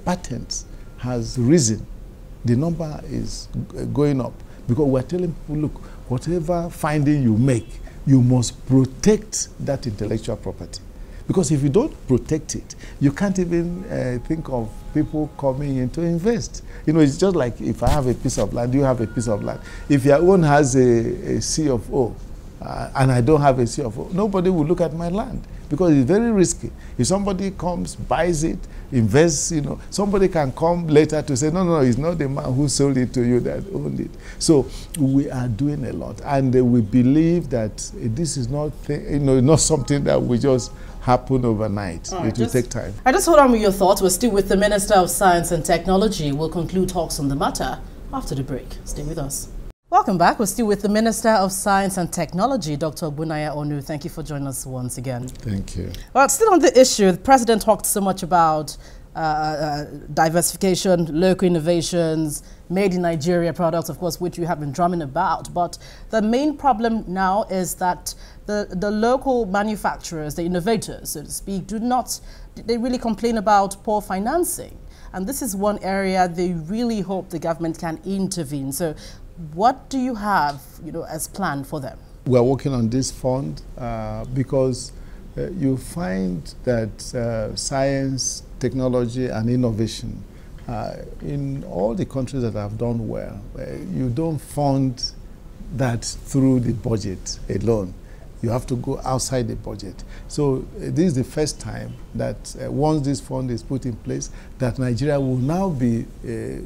patents has risen. The number is going up because we're telling people, look, whatever finding you make, you must protect that intellectual property. Because if you don't protect it, you can't even think of people coming in to invest. You know, it's just like if I have a piece of land, you have a piece of land. If your own has a C of O, and I don't have a C of O, nobody will look at my land because it's very risky. If somebody comes, buys it, invests, you know, somebody can come later to say, no, no, it's not the man who sold it to you that owned it. So we are doing a lot, and we believe that this is not, not something that we just happen overnight. It will take time. I just hold on with your thoughts. We're still with the Minister of Science and Technology. We'll conclude talks on the matter after the break. Stay with us. Welcome back. We're still with the Minister of Science and Technology, Dr. Bunaya Onu. Thank you for joining us once again. Thank you. Well, still on the issue, the President talked so much about diversification, local innovations, made in Nigeria products, of course, which we have been drumming about. But the main problem now is that the local manufacturers, the innovators, so to speak, they really complain about poor financing. And this is one area they really hope the government can intervene. So what do you have, as planned for them? We are working on this fund because you find that science, technology, and innovation in all the countries that have done well, you don't fund that through the budget alone. You have to go outside the budget. So this is the first time that once this fund is put in place, that Nigeria will now be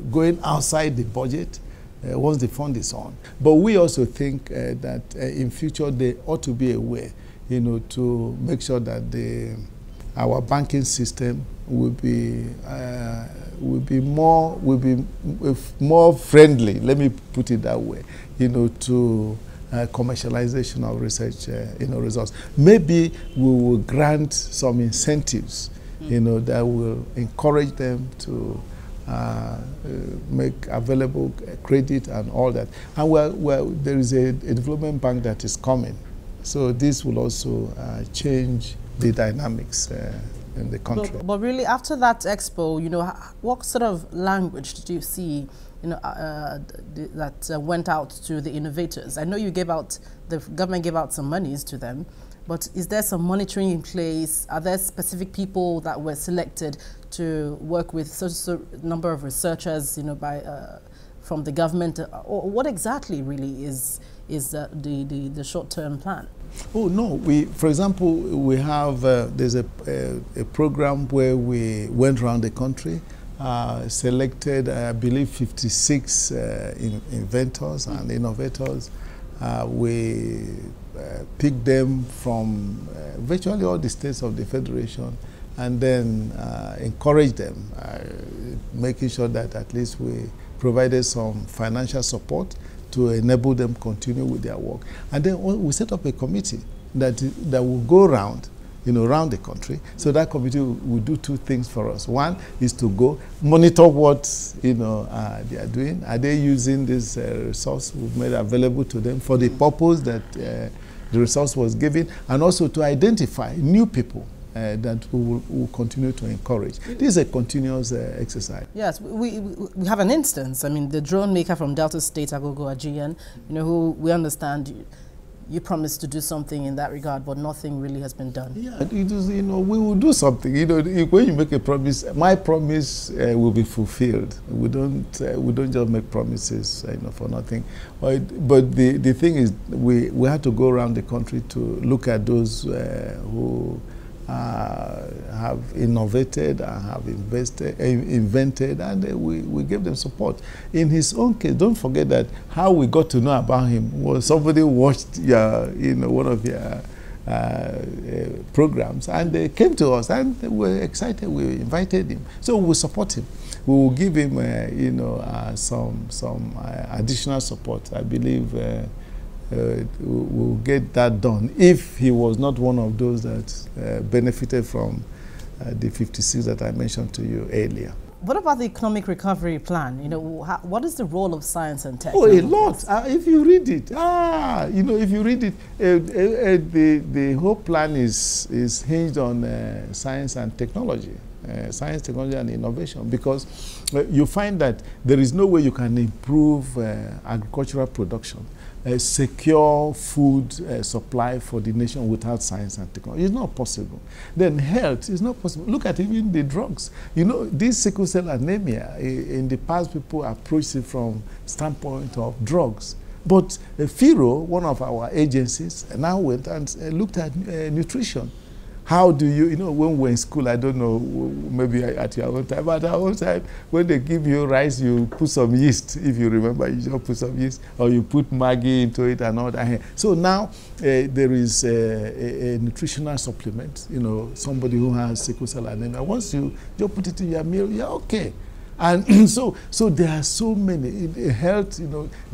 going outside the budget once the fund is on. But we also think that in future there ought to be a way, to make sure that our banking system will be more friendly. Let me put it that way, to commercialization of research, results. Maybe we will grant some incentives, that will encourage them to make available credit and all that. And there is a development bank that is coming. So this will also change the dynamics in the country. But really, after that expo, what sort of language did you see that went out to the innovators? I know the government gave out some monies to them, but is there some monitoring in place? Are there specific people that were selected to work with such a number of researchers, from the government? Or what exactly really is the short-term plan? Oh no! For example, we have there's a program where we went around the country, selected I believe 56 inventors and innovators. We picked them from virtually all the states of the Federation, and then encouraged them, making sure that at least we provided some financial support to enable them continue with their work. And then we set up a committee that will go around, around the country. So that committee will do two things for us. One is to go monitor what they are doing. Are they using this resource we've made available to them for the purpose that the resource was given, and also to identify new people that we will continue to encourage. This is a continuous exercise. Yes, we have an instance. I mean, the drone maker from Delta State, Agogo Ajian, who we understand you promised to do something in that regard, but nothing really has been done. Yeah, it is, we will do something. When you make a promise, my promise will be fulfilled. We don't just make promises, for nothing. But the thing is, we have to go around the country to look at those who have innovated and have invented, and we gave them support. In his own case, don't forget that how we got to know about him was somebody watched one of your programs, and they came to us and were excited. We invited him, so we will support him. We will give him some additional support. I believe we'll get that done if he was not one of those that benefited from the 56 that I mentioned to you earlier. What about the economic recovery plan? What is the role of science and tech? Oh, a lot. If you read it, if you read it, the whole plan is hinged on science and technology. science, technology, and innovation, because you find that there is no way you can improve agricultural production, secure food supply for the nation without science and technology. It's not possible. Then health is not possible. Look at even the drugs. You know, this sickle cell anemia, in the past people approached it from standpoint of drugs. But FIRO, one of our agencies, now went and looked at nutrition. How do you, when we're in school, I don't know, maybe at your own time, but at our own time, when they give you rice, you put some yeast, if you remember, you just put some yeast, or you put Maggi into it and all that. So now there is a nutritional supplement, somebody who has sickle cell anemia. Once you just put it in your meal, you're okay. And so there are so many, health,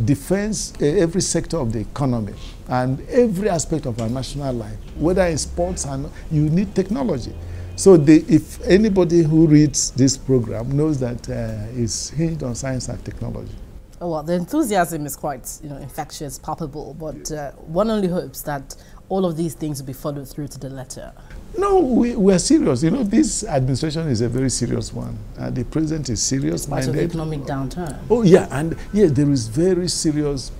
defense, every sector of the economy, and every aspect of our national life, whether in sports, and you need technology. So if anybody who reads this program knows that it's hinged on science and technology. Oh, well, the enthusiasm is quite, infectious, palpable, but one only hopes that all of these things will be followed through to the letter. No, we are serious. This administration is a very serious one. The president is serious. Despite the economic downturn. Oh, yeah, and yeah, there is very serious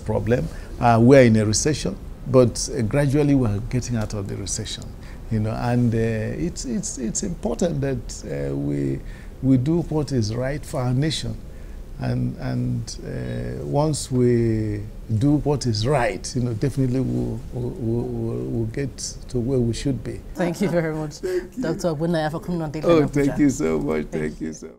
problem. We're in a recession, but gradually we're getting out of the recession. And it's important that we do what is right for our nation. And once we do what is right, definitely we'll get to where we should be. Thank you very much, Dr. Abuja, for coming on Dateline. Oh, thank you so much. Thank you so much.